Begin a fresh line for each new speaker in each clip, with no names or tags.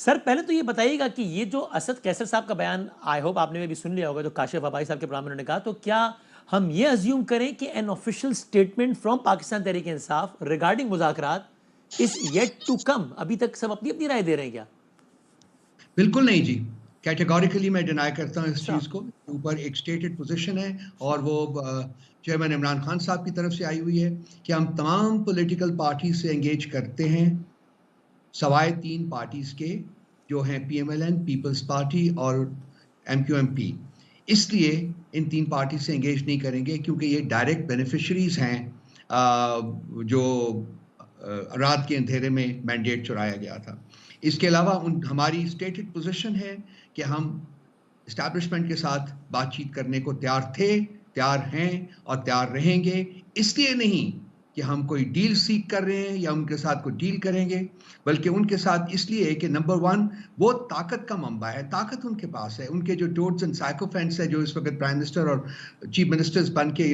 سر پہلے تو یہ بتائیے گا کہ یہ جو اسد قیصر صاحب کا بیان آئی ہوپ آپ نے بھی سن لیا ہوگا جو کاشف ابائی صاحب کے پروگرام میں انہوں نے کہا، تو کیا ہم یہ ازیوم کریں کہ N official statement from Pakistan Tehreek Insaf regarding مذاکرات از یٹ ٹو کم؟ ابھی تک سب اپنی اپنی رائے دے رہے ہیں کیا؟
بالکل نہیں جی، کیٹیگوریکلی میں ڈینائی کرتا ہوں اس
اچھا،
چیز کو. اوپر ایک اسٹیٹڈ پوزیشن ہے اور وہ چیئرمین عمران خان صاحب کی طرف سے آئی ہوئی ہے کہ ہم تمام پولیٹیکل پارٹیز سے انگیج کرتے ہیں سوائے 3 پارٹیز کے جو ہیں P M L N, Peoples Party اور ایم کیو ایم پی. اس لیے ان 3 پارٹی سے انگیج نہیں کریں گے کیونکہ یہ ڈائریکٹ بینیفیشریز ہیں جو رات کے اندھیرے میں مینڈیٹ چرایا گیا تھا. اس کے علاوہ ہماری اسٹیٹڈ پوزیشن ہے کہ ہم اسٹیبلشمنٹ کے ساتھ بات چیت کرنے کو تیار تھے، تیار ہیں اور تیار رہیں گے. اس لیے نہیں کہ ہم کوئی ڈیل سیک کر رہے ہیں یا ان کے ساتھ کوئی ڈیل کریں گے، بلکہ ان کے ساتھ اس لیے کہ نمبر 1 وہ طاقت کا منبع ہے، طاقت ان کے پاس ہے. ان کے جو ٹوٹس اینڈ سائیکوفینٹس ہے جو اس وقت پرائم منسٹر اور چیف منسٹرز بن کے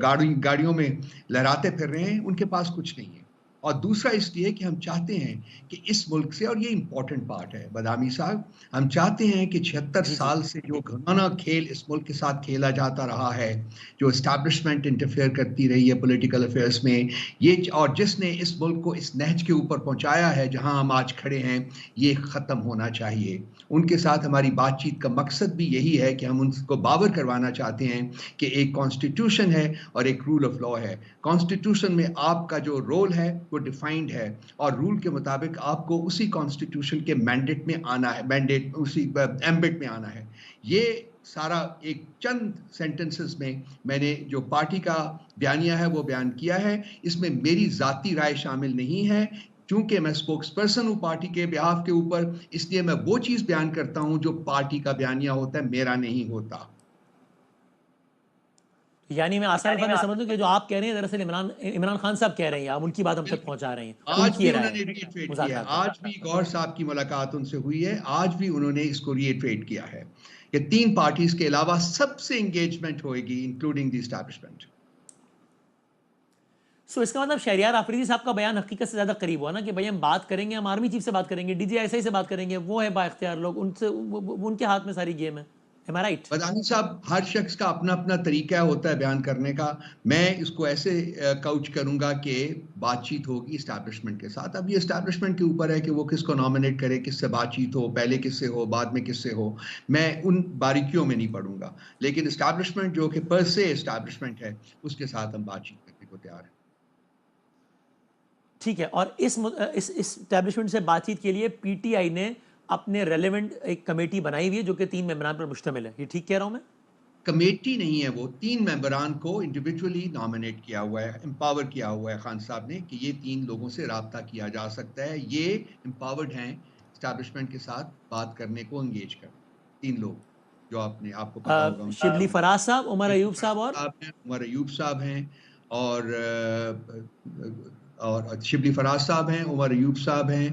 گاڑیوں میں لہراتے پھر رہے ہیں، ان کے پاس کچھ نہیں ہے. اور دوسرا اس لیے کہ ہم چاہتے ہیں کہ اس ملک سے، اور یہ امپورٹنٹ پارٹ ہے بدامی صاحب، ہم چاہتے ہیں کہ 76
جی جی
سال سے جو گھنانا کھیل اس ملک کے ساتھ کھیلا جاتا رہا ہے، جو اسٹیبلشمنٹ انٹرفیئر کرتی رہی ہے پولیٹیکل افیئرس میں، یہ اور جس نے اس ملک کو اس نہج کے اوپر پہنچایا ہے جہاں ہم آج کھڑے ہیں، یہ ختم ہونا چاہیے. ان کے ساتھ ہماری بات چیت کا مقصد بھی یہی ہے کہ ہم ان کو باور کروانا چاہتے ہیں کہ ایک کانسٹیٹیوشن ہے اور ایک رول آف لا ہے. کانسٹیٹیوشن میں آپ کا جو رول ہے وہ ڈیفائنڈ ہے اور رول کے مطابق آپ کو اسی کانسٹیٹیوشن کے مینڈیٹ میں آنا ہے، مینڈیٹ اسی ایمبٹ میں آنا ہے. یہ سارا ایک چند سینٹنسز میں نے جو پارٹی کا بیانیہ ہے وہ بیان کیا ہے. اس میں میری ذاتی رائے شامل نہیں ہے چونکہ میں اسپوکس پرسن ہوں پارٹی کے بیہاف کے اوپر، اس لیے میں وہ چیز بیان کرتا ہوں جو پارٹی کا بیانیہ ہوتا ہے، میرا نہیں ہوتا.
یعنی میں آسان الفاظ میں سمجھ لوں کہ جو آپ کہہ رہے ہیں دراصل عمران خان صاحب کہہ رہے ہیں، آپ ان کی بات ہم تک پہنچا رہے ہیں، ان
آج
کی
بھی
یہ
انہوں
رائے
نے
ہے
ری ایٹریٹ کیا ہے،
مذاکرات پر.
آج بھی گور صاحب کی ملاقات ان سے ہوئی ہے، آج بھی انہوں نے اس کو ری ایٹریٹ کیا ہے کہ 3 پارٹیز کے علاوہ سب سے انگیجمنٹ ہوئے گی انکلوڈنگ دی اسٹیبلشمنٹ.
سو اس کا مطلب شہریار آفریدی صاحب کا بیان حقیقت سے زیادہ قریب ہوا نا کہ بھائی ہم بات کریں گے، ہم آرمی چیف سے بات کریں گے، ڈی جی ایس آئی سے بات کریں گے، وہ ہے با اختیار لوگ، ان سے ان کے ہاتھ میں ساری گیم ہے. Am I right؟
بدانی صاحب، ہر شخص کا اپنا اپنا طریقہ ہوتا ہے بیان کرنے کا. میں اس کو ایسے کوچ کروں گا کہ بات چیت ہوگی اسٹیبلشمنٹ کے ساتھ. اب یہ اسٹیبلشمنٹ کے اوپر ہے کہ وہ کس کو نامنیٹ کرے، کس سے بات چیت ہو، پہلے کس سے ہو، بعد میں کس سے ہو. میں ان باریکیوں میں نہیں پڑوں گا، لیکن اسٹیبلشمنٹ جو کہ پر سے اسٹیبلشمنٹ ہے اس کے ساتھ ہم بات چیت کرنے کو تیار ہیں.
ٹھیک ہے. اور اس اسٹیبلشمنٹ سے بات چیت کے لیے پی ٹی آئی نے اپنے ریلیونٹ ایک کمیٹی بنائی ہوئی ہے جو کہ 3 ممبران پر مشتمل ہے. یہ ٹھیک کہہ رہا ہوں میں؟
کمیٹی نہیں ہے، وہ 3 ممبران کو انڈیویجولی نامنیٹ کیا ہوا ہے، امپاور کیا ہوا ہے خان صاحب نے کہ یہ 3 لوگوں سے رابطہ کیا جا سکتا ہے. یہ امپاورڈ ہیں اسٹیبلشمنٹ کے ساتھ بات کرنے کو انگیج کر. 3 لوگ جو آپ کو پتا ہوگا
شبلی فراز صاحب، عمر ایوب صاحب اور
عمر ایوب صاحب ہیں اور شبلی فراز صاحب ہیں، عمر ایوب صاحب ہیں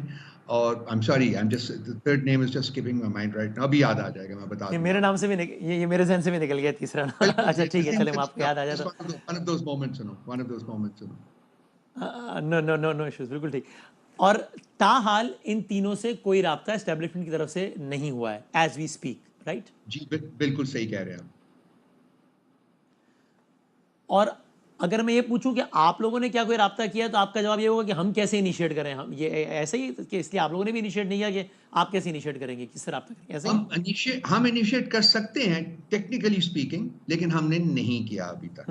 اور I'm sorry, I'm just the third name is just skipping my mind right now. ابھی یاد آ جائے گا، میں بتا
یہ
دوں
میرے
گا.
نام سے بھی یہ میرے ذہن سے بھی نکل گیا تیسرا.
بالکل
اچھا ٹھیک ہے، چلیں آپ کو یاد آ جائے تو
one of those moments, one of those moments.
No no no no issues, بالکل ٹھیک. اور تاحال ان تینوں سے کوئی رابطہ اسٹیبلشمنٹ کی طرف سے نہیں ہوا ہے ایز وی اسپیک، رائٹ؟
جی بالکل صحیح کہہ رہے ہیں آپ.
اور اگر میں یہ پوچھوں کہ آپ لوگوں نے کیا کوئی رابطہ کیا تو آپ کا جواب یہ ہوگا کہ ہم کیسے انیشیٹ کریں. ہم یہ ایسے ہی کہ اس لیے آپ لوگوں نے بھی انیشیٹ نہیں کیا کہ آپ کیسے انیشیٹ کریں گے، کس سے رابطہ کریں گے، ایسے ہی؟
ہم انیشیٹ کر سکتے ہیں ٹیکنیکلی اسپیکنگ، لیکن ہم نے نہیں کیا ابھی تک.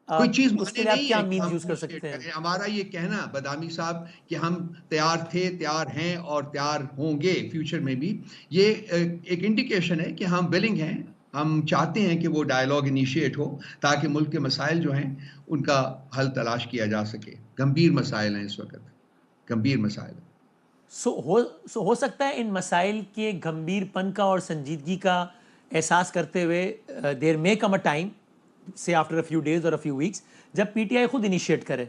کوئی چیز
اس کے
مانے
لیے آپ
نہیں
کیا
ہے کہ
مینز
ہم
یوز کر
انیشیٹ
سکتے ہیں؟
کریں. ہمارا یہ کہنا بدامی صاحب کہ ہم تیار تھے، تیار ہیں اور تیار ہوں گے فیوچر میں بھی، یہ ایک انڈیکیشن ہے کہ ہم ولنگ ہیں. ہم چاہتے ہیں کہ وہ ڈائیلاگ انیشیٹ ہو تاکہ ملک کے مسائل جو ہیں ان کا حل تلاش کیا جا سکے. گمبھیر مسائل ہیں اس وقت، گمبھیر مسائل.
سو ہو سکتا ہے ان مسائل کے گمبھیر پن کا اور سنجیدگی کا احساس کرتے ہوئے دیر may come a time say after a few days or a few weeks جب پی ٹی آئی خود انیشیٹ کرے.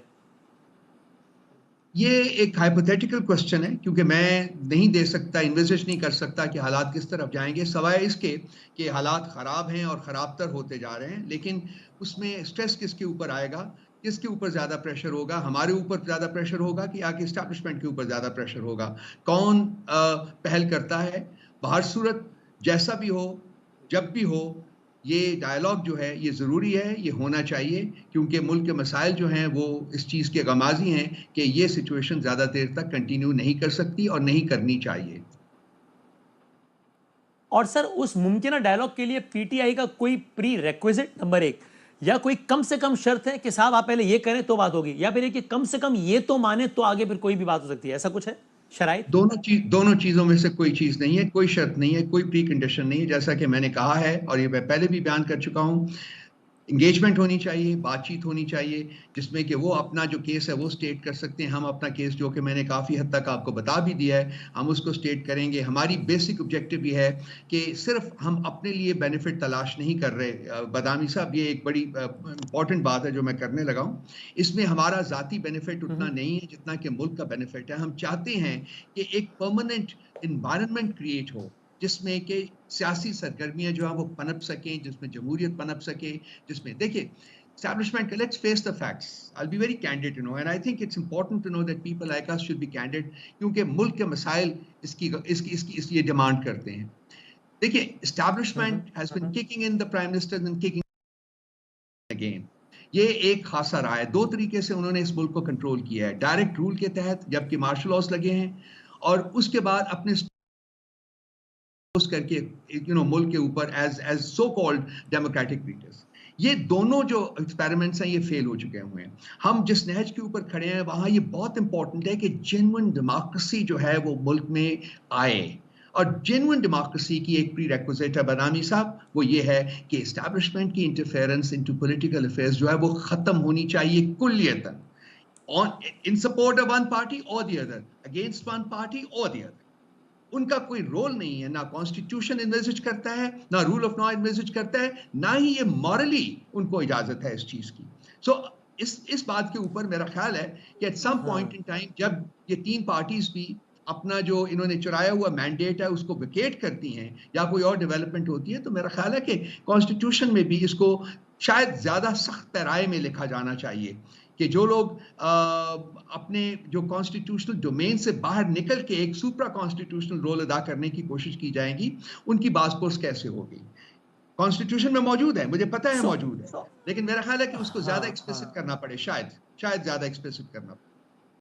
یہ ایک ہائپوتھیٹیکل کوسچن ہے کیونکہ میں نہیں دے سکتا، انویسج نہیں کر سکتا کہ حالات کس طرف جائیں گے، سوائے اس کے کہ حالات خراب ہیں اور خراب تر ہوتے جا رہے ہیں. لیکن اس میں سٹریس کس کے اوپر آئے گا کس کے اوپر زیادہ پریشر ہوگا؟ ہمارے اوپر زیادہ پریشر ہوگا کہ آگے اسٹیبلشمنٹ کے اوپر زیادہ پریشر ہوگا؟ کون پہل کرتا ہے؟ بہر صورت جیسا بھی ہو، جب بھی ہو، یہ ڈائلاگ جو ہے یہ ضروری ہے، یہ ہونا چاہیے، کیونکہ ملک کے مسائل جو ہیں وہ اس چیز کے غمازی ہیں کہ یہ سچویشن زیادہ دیر تک کنٹینیو نہیں کر سکتی اور نہیں کرنی چاہیے۔
اور سر اس ممکنہ ڈائلاگ کے لیے پی ٹی آئی کا کوئی پری ریکویزٹ نمبر 1 یا کوئی کم سے کم شرط ہے کہ صاحب آپ پہلے یہ کریں تو بات ہوگی، یا پھر یہ کہ کم سے کم یہ تو مانیں تو آگے پھر کوئی بھی بات ہو سکتی ہے، ایسا کچھ ہے شرائط؟
دونوں چیزوں میں سے کوئی چیز نہیں ہے، کوئی شرط نہیں ہے، کوئی پری کنڈیشن نہیں ہے۔ جیسا کہ میں نے کہا ہے اور یہ میں پہلے بھی بیان کر چکا ہوں، انگیجمنٹ ہونی چاہیے، بات چیت ہونی چاہیے، جس میں کہ وہ اپنا جو کیس ہے وہ سٹیٹ کر سکتے ہیں، ہم اپنا کیس جو کہ میں نے کافی حد تک آپ کو بتا بھی دیا ہے ہم اس کو سٹیٹ کریں گے۔ ہماری بیسک آبجیکٹیو یہ ہے کہ صرف ہم اپنے لیے بینیفٹ تلاش نہیں کر رہے بادامی صاحب، یہ ایک بڑی امپورٹنٹ بات ہے جو میں کرنے لگا ہوں۔ اس میں ہمارا ذاتی بینیفٹ اتنا نہیں ہے جتنا کہ ملک کا بینیفٹ ہے۔ ہم چاہتے ہیں کہ ایک پرماننٹ انوائرمنٹ کریٹ ہو جس میں کہ سیاسی سرگرمیاں جو ہیں وہ پنپ سکیں، جس میں جمہوریت پنپ سکے، جس میں دیکھیں establishment, let's face the facts. I'll be very candid, and I think it's important to know that people like us should be candid کیونکہ ملک کے مسائل اس کی ڈیمانڈ کرتے ہیں۔ دیکھیں establishment has been kicking in the prime minister and kicking again. یہ ایک خاصا رہا ہے، دو طریقے سے انہوں نے اس ملک کو کنٹرول کیا ہے، ڈائریکٹ رول کے تحت جبکہ مارشل لاز لگے ہیں، اور اس کے بعد اپنے کر کے ملک کے اوپر as so called democratic leaders. یہ دونوں جو ایکسپیریمنٹس ہیں یہ فیل ہو چکے ہوئے ہیں۔ ہم جس نہج کے اوپر کھڑے ہیں وہاں یہ بہت امپورٹنٹ ہے کہ جینوئن ڈیموکریسی جو ہے وہ ملک میں آئے، اور جینوئن ڈیموکریسی کی ایک پری ریکوزٹ ہے بادامی صاحب، وہ یہ ہے کہ اسٹیبلشمنٹ کی انٹرفیئرنس انٹو پولیٹیکل افیئرز جو ہے وہ ختم ہونی چاہیے کلیتاً، in support of one party or the other, against one party or the other۔ ان کا کوئی رول نہیں ہے، نہ کانسٹیٹیوشن انویسج کرتا ہے، نہ رول آف لا انویسج کرتا ہے، نہ ہی یہ مورلی ان کو اجازت ہے اس چیز کی۔ سو اس بات کے اوپر میرا خیال ہے کہ at some point in time جب یہ تین پارٹیز بھی اپنا جو انہوں نے چرایا ہوا مینڈیٹ ہے اس کو ویکیٹ کرتی ہیں یا کوئی اور ڈیولپمنٹ ہوتی ہے، تو میرا خیال ہے کہ کانسٹیٹیوشن میں بھی اس کو شاید زیادہ سخت پیرائے میں لکھا جانا چاہیے کہ جو لوگ اپنے جو کانسٹیٹیوشنل ڈومین سے باہر نکل کے ایک سپرا کانسٹیٹیوشنل رول ادا کرنے کی کوشش کی جائے گی، ان کی باز پرس کیسے ہوگی؟ کانسٹیٹیوشن میں موجود ہے، مجھے پتہ ہے موجود ہے، لیکن میرا خیال ہے کہ اس کو زیادہ ایکسپلیسٹ کرنا پڑے، شاید زیادہ ایکسپلیسٹ کرنا پڑے۔